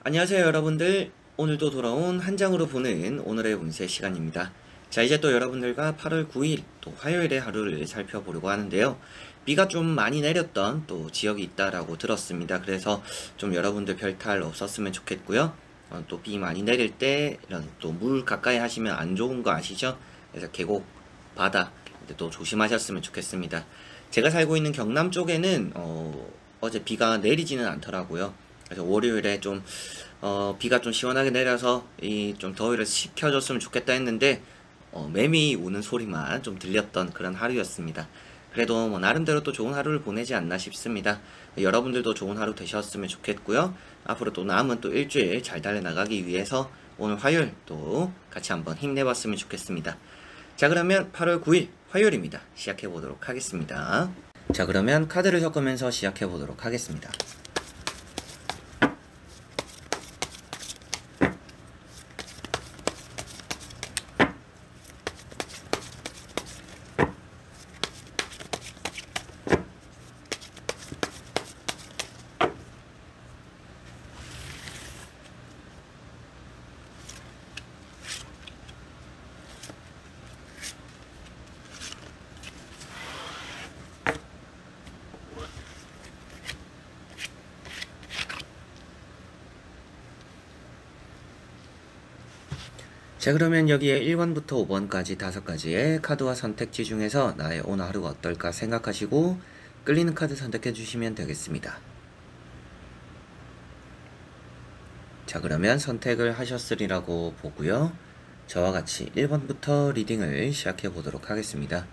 안녕하세요 여러분들. 오늘도 돌아온 한 장으로 보는 오늘의 운세 시간입니다. 자, 이제 또 여러분들과 8월 9일 또 화요일의 하루를 살펴보려고 하는데요. 비가 좀 많이 내렸던 또 지역이 있다라고 들었습니다. 그래서 좀 여러분들 별탈 없었으면 좋겠고요. 또 비 많이 내릴 때 이런 또 물 가까이 하시면 안 좋은 거 아시죠? 그래서 계곡, 바다 또 조심하셨으면 좋겠습니다. 제가 살고 있는 경남 쪽에는 어제 비가 내리지는 않더라고요. 그래서 월요일에 좀 비가 좀 시원하게 내려서 이 좀 더위를 식혀줬으면 좋겠다 했는데 매미 우는 소리만 좀 들렸던 그런 하루였습니다. 그래도 뭐 나름대로 또 좋은 하루를 보내지 않나 싶습니다. 여러분들도 좋은 하루 되셨으면 좋겠고요. 앞으로 또 남은 또 일주일 잘 달려나가기 위해서 오늘 화요일 또 같이 한번 힘내봤으면 좋겠습니다. 자, 그러면 8월 9일 화요일입니다. 시작해 보도록 하겠습니다. 자, 그러면 카드를 섞으면서 시작해 보도록 하겠습니다. 자, 그러면 여기에 1번부터 5번까지 5가지의 카드와 선택지 중에서 나의 오늘 하루가 어떨까 생각하시고 끌리는 카드 선택해 주시면 되겠습니다. 자, 그러면 선택을 하셨으리라고 보고요. 저와 같이 1번부터 리딩을 시작해 보도록 하겠습니다.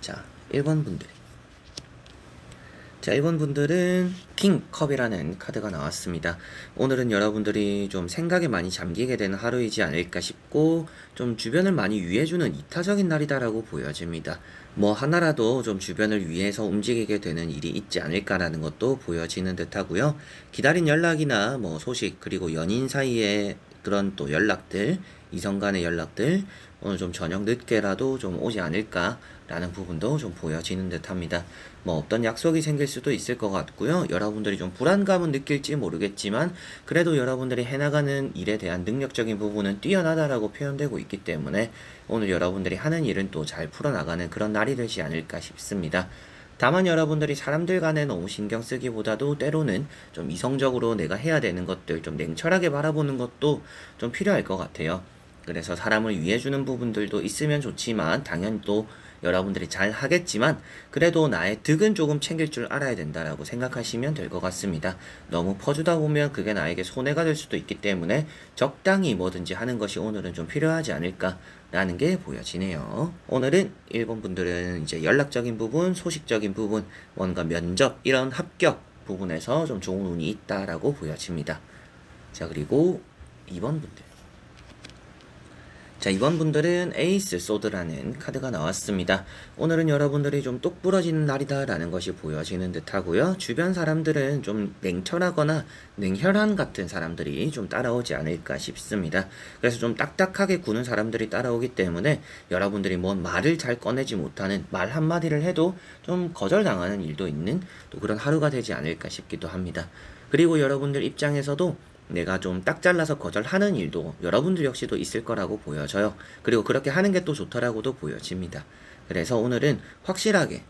자, 1번 분들. 자, 1번 분들은 킹컵이라는 카드가 나왔습니다. 오늘은 여러분들이 좀 생각에 많이 잠기게 되는 하루이지 않을까 싶고 좀 주변을 많이 위해주는 이타적인 날이다라고 보여집니다. 뭐 하나라도 좀 주변을 위해서 움직이게 되는 일이 있지 않을까라는 것도 보여지는 듯 하고요. 기다린 연락이나 뭐 소식 그리고 연인 사이에 그런 또 연락들, 이성 간의 연락들 오늘 좀 저녁 늦게라도 좀 오지 않을까라는 부분도 좀 보여지는 듯 합니다. 뭐 어떤 약속이 생길 수도 있을 것 같고요. 여러분들이 좀 불안감은 느낄지 모르겠지만 그래도 여러분들이 해나가는 일에 대한 능력적인 부분은 뛰어나다라고 표현되고 있기 때문에 오늘 여러분들이 하는 일은 또 잘 풀어나가는 그런 날이 되지 않을까 싶습니다. 다만 여러분들이 사람들 간에 너무 신경 쓰기보다도 때로는 좀 이성적으로 내가 해야 되는 것들 좀 냉철하게 바라보는 것도 좀 필요할 것 같아요. 그래서 사람을 위해주는 부분들도 있으면 좋지만 당연히 또 여러분들이 잘 하겠지만 그래도 나의 득은 조금 챙길 줄 알아야 된다라고 생각하시면 될 것 같습니다. 너무 퍼주다 보면 그게 나에게 손해가 될 수도 있기 때문에 적당히 뭐든지 하는 것이 오늘은 좀 필요하지 않을까라는 게 보여지네요. 오늘은 1번 분들은 이제 연락적인 부분, 소식적인 부분, 뭔가 면접, 이런 합격 부분에서 좀 좋은 운이 있다라고 보여집니다. 자, 그리고 2번 분들. 자, 이번 분들은 에이스 소드라는 카드가 나왔습니다. 오늘은 여러분들이 좀 똑부러지는 날이다 라는 것이 보여지는 듯 하고요. 주변 사람들은 좀 냉철하거나 냉혈한 같은 사람들이 좀 따라오지 않을까 싶습니다. 그래서 좀 딱딱하게 구는 사람들이 따라오기 때문에 여러분들이 뭔 말을 잘 꺼내지 못하는 말 한마디를 해도 좀 거절당하는 일도 있는 또 그런 하루가 되지 않을까 싶기도 합니다. 그리고 여러분들 입장에서도 내가 좀 딱 잘라서 거절하는 일도 여러분들 역시도 있을 거라고 보여져요. 그리고 그렇게 하는 게 또 좋더라고도 보여집니다. 그래서 오늘은 확실하게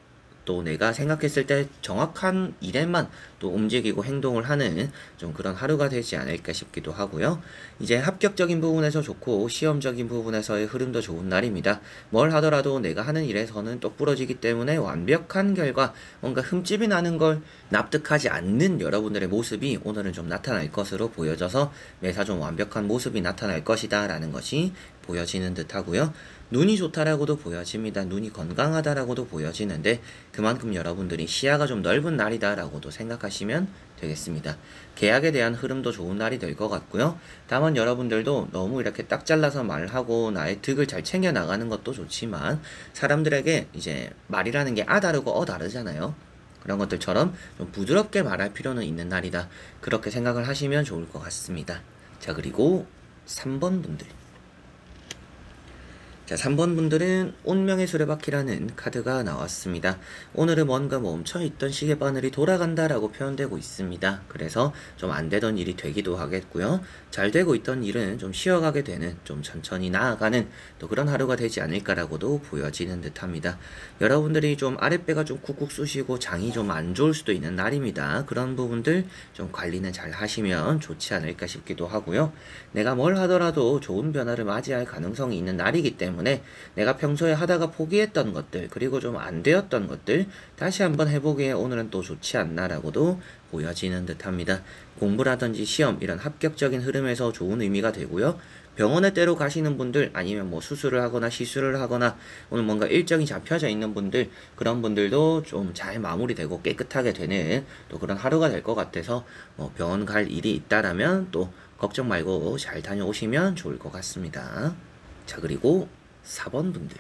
또 내가 생각했을 때 정확한 일에만 또 움직이고 행동을 하는 좀 그런 하루가 되지 않을까 싶기도 하고요. 이제 합격적인 부분에서 좋고 시험적인 부분에서의 흐름도 좋은 날입니다. 뭘 하더라도 내가 하는 일에서는 똑부러지기 때문에 완벽한 결과, 뭔가 흠집이 나는 걸 납득하지 않는 여러분들의 모습이 오늘은 좀 나타날 것으로 보여져서 매사 좀 완벽한 모습이 나타날 것이다 라는 것이 보여지는 듯 하고요. 눈이 좋다라고도 보여집니다. 눈이 건강하다라고도 보여지는데 그만큼 여러분들이 시야가 좀 넓은 날이다라고도 생각하시면 되겠습니다. 계약에 대한 흐름도 좋은 날이 될 것 같고요. 다만 여러분들도 너무 이렇게 딱 잘라서 말하고 나의 득을 잘 챙겨 나가는 것도 좋지만 사람들에게 이제 말이라는 게 다르고 다르잖아요. 그런 것들처럼 좀 부드럽게 말할 필요는 있는 날이다. 그렇게 생각을 하시면 좋을 것 같습니다. 자, 그리고 3번 분들. 자, 3번 분들은 운명의 수레바퀴라는 카드가 나왔습니다. 오늘은 뭔가 멈춰있던 시계바늘이 돌아간다라고 표현되고 있습니다. 그래서 좀 안되던 일이 되기도 하겠고요. 잘 되고 있던 일은 좀 쉬어가게 되는, 좀 천천히 나아가는 또 그런 하루가 되지 않을까라고도 보여지는 듯합니다. 여러분들이 좀 아랫배가 좀 쿡쿡 쑤시고 장이 좀 안 좋을 수도 있는 날입니다. 그런 부분들 좀 관리는 잘 하시면 좋지 않을까 싶기도 하고요. 내가 뭘 하더라도 좋은 변화를 맞이할 가능성이 있는 날이기 때문에 내가 평소에 하다가 포기했던 것들 그리고 좀 안 되었던 것들 다시 한번 해보기에 오늘은 또 좋지 않나라고도 보여지는 듯합니다. 공부라든지 시험 이런 합격적인 흐름에서 좋은 의미가 되고요. 병원에 때로 가시는 분들 아니면 뭐 수술을 하거나 시술을 하거나 오늘 뭔가 일정이 잡혀져 있는 분들 그런 분들도 좀 잘 마무리되고 깨끗하게 되는 또 그런 하루가 될 것 같아서 뭐 병원 갈 일이 있다라면 또 걱정 말고 잘 다녀오시면 좋을 것 같습니다. 자, 그리고 4번 분들.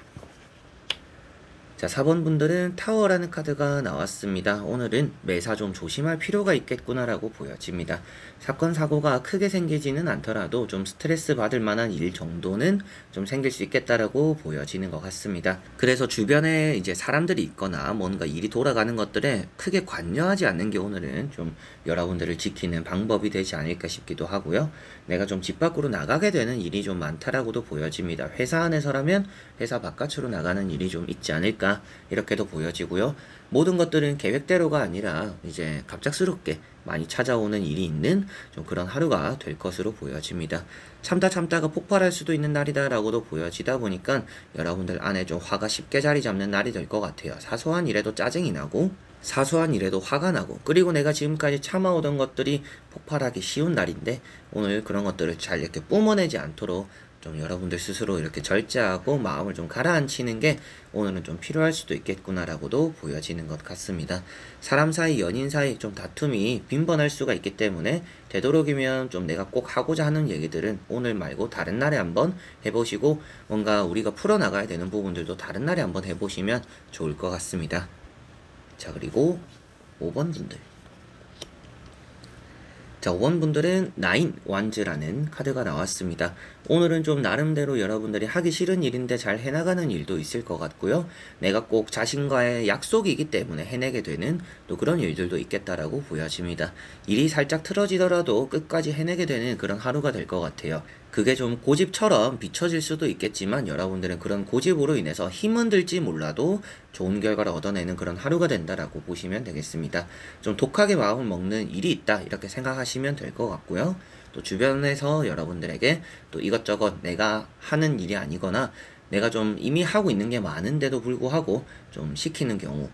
자, 4번 분들은 타워라는 카드가 나왔습니다. 오늘은 매사 좀 조심할 필요가 있겠구나라고 보여집니다. 사건 사고가 크게 생기지는 않더라도 좀 스트레스 받을 만한 일 정도는 좀 생길 수 있겠다라고 보여지는 것 같습니다. 그래서 주변에 이제 사람들이 있거나 뭔가 일이 돌아가는 것들에 크게 관여하지 않는 게 오늘은 좀 여러분들을 지키는 방법이 되지 않을까 싶기도 하고요. 내가 좀 집 밖으로 나가게 되는 일이 좀 많다라고도 보여집니다. 회사 안에서라면 회사 바깥으로 나가는 일이 좀 있지 않을까 이렇게도 보여지고요. 모든 것들은 계획대로가 아니라 이제 갑작스럽게 많이 찾아오는 일이 있는 좀 그런 하루가 될 것으로 보여집니다. 참다가 폭발할 수도 있는 날이다 라고도 보여지다 보니까 여러분들 안에 좀 화가 쉽게 자리 잡는 날이 될 것 같아요. 사소한 일에도 짜증이 나고 사소한 일에도 화가 나고 그리고 내가 지금까지 참아오던 것들이 폭발하기 쉬운 날인데 오늘 그런 것들을 잘 이렇게 뿜어내지 않도록 좀 여러분들 스스로 이렇게 절제하고 마음을 좀 가라앉히는 게 오늘은 좀 필요할 수도 있겠구나라고도 보여지는 것 같습니다. 사람 사이, 연인 사이 좀 다툼이 빈번할 수가 있기 때문에 되도록이면 좀 내가 꼭 하고자 하는 얘기들은 오늘 말고 다른 날에 한번 해보시고 뭔가 우리가 풀어나가야 되는 부분들도 다른 날에 한번 해보시면 좋을 것 같습니다. 자, 그리고 5번 분들. 자, 5번 분들은 나인 완즈라는 카드가 나왔습니다. 오늘은 좀 나름대로 여러분들이 하기 싫은 일인데 잘 해나가는 일도 있을 것 같고요. 내가 꼭 자신과의 약속이기 때문에 해내게 되는 또 그런 일들도 있겠다라고 보여집니다. 일이 살짝 틀어지더라도 끝까지 해내게 되는 그런 하루가 될 것 같아요. 그게 좀 고집처럼 비춰질 수도 있겠지만 여러분들은 그런 고집으로 인해서 힘은 들지 몰라도 좋은 결과를 얻어내는 그런 하루가 된다라고 보시면 되겠습니다. 좀 독하게 마음을 먹는 일이 있다 이렇게 생각하시면 될 것 같고요. 또 주변에서 여러분들에게 또 이것저것 내가 하는 일이 아니거나 내가 좀 이미 하고 있는 게 많은데도 불구하고 좀 시키는 경우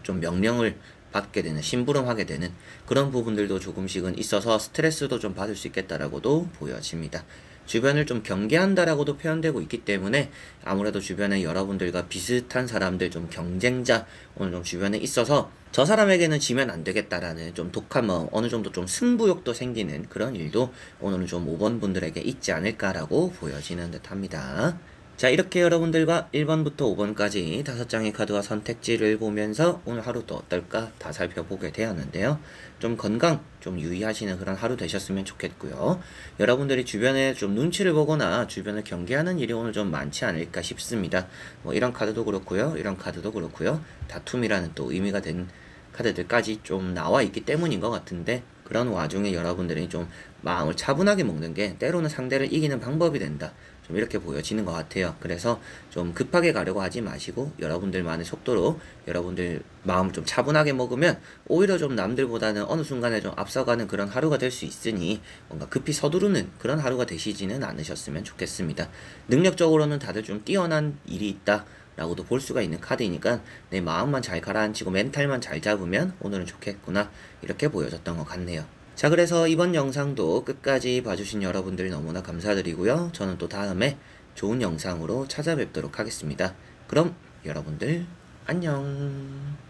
좀 명령을 받게 되는 심부름하게 되는 그런 부분들도 조금씩은 있어서 스트레스도 좀 받을 수 있겠다라고도 보여집니다. 주변을 좀 경계한다라고도 표현되고 있기 때문에 아무래도 주변에 여러분들과 비슷한 사람들 좀 경쟁자 오늘 좀 주변에 있어서 저 사람에게는 지면 안 되겠다라는 좀 독한 마음 어느 정도 좀 승부욕도 생기는 그런 일도 오늘은 좀 5번 분들에게 있지 않을까라고 보여지는 듯 합니다. 자, 이렇게 여러분들과 1번부터 5번까지 5장의 카드와 선택지를 보면서 오늘 하루도 어떨까 다 살펴보게 되었는데요. 좀 건강 좀 유의하시는 그런 하루 되셨으면 좋겠고요. 여러분들이 주변에 좀 눈치를 보거나 주변을 경계하는 일이 오늘 좀 많지 않을까 싶습니다. 뭐 이런 카드도 그렇고요. 이런 카드도 그렇고요. 다툼이라는 또 의미가 된 카드들까지 좀 나와 있기 때문인 것 같은데 그런 와중에 여러분들이 좀 마음을 차분하게 먹는 게 때로는 상대를 이기는 방법이 된다. 좀 이렇게 보여지는 것 같아요. 그래서 좀 급하게 가려고 하지 마시고 여러분들만의 속도로 여러분들 마음을 좀 차분하게 먹으면 오히려 좀 남들보다는 어느 순간에 좀 앞서가는 그런 하루가 될 수 있으니 뭔가 급히 서두르는 그런 하루가 되시지는 않으셨으면 좋겠습니다. 능력적으로는 다들 좀 뛰어난 일이 있다 라고도 볼 수가 있는 카드이니까 내 마음만 잘 가라앉히고 멘탈만 잘 잡으면 오늘은 좋겠구나 이렇게 보여졌던 것 같네요. 자, 그래서 이번 영상도 끝까지 봐주신 여러분들 너무나 감사드리고요. 저는 또 다음에 좋은 영상으로 찾아뵙도록 하겠습니다. 그럼 여러분들 안녕.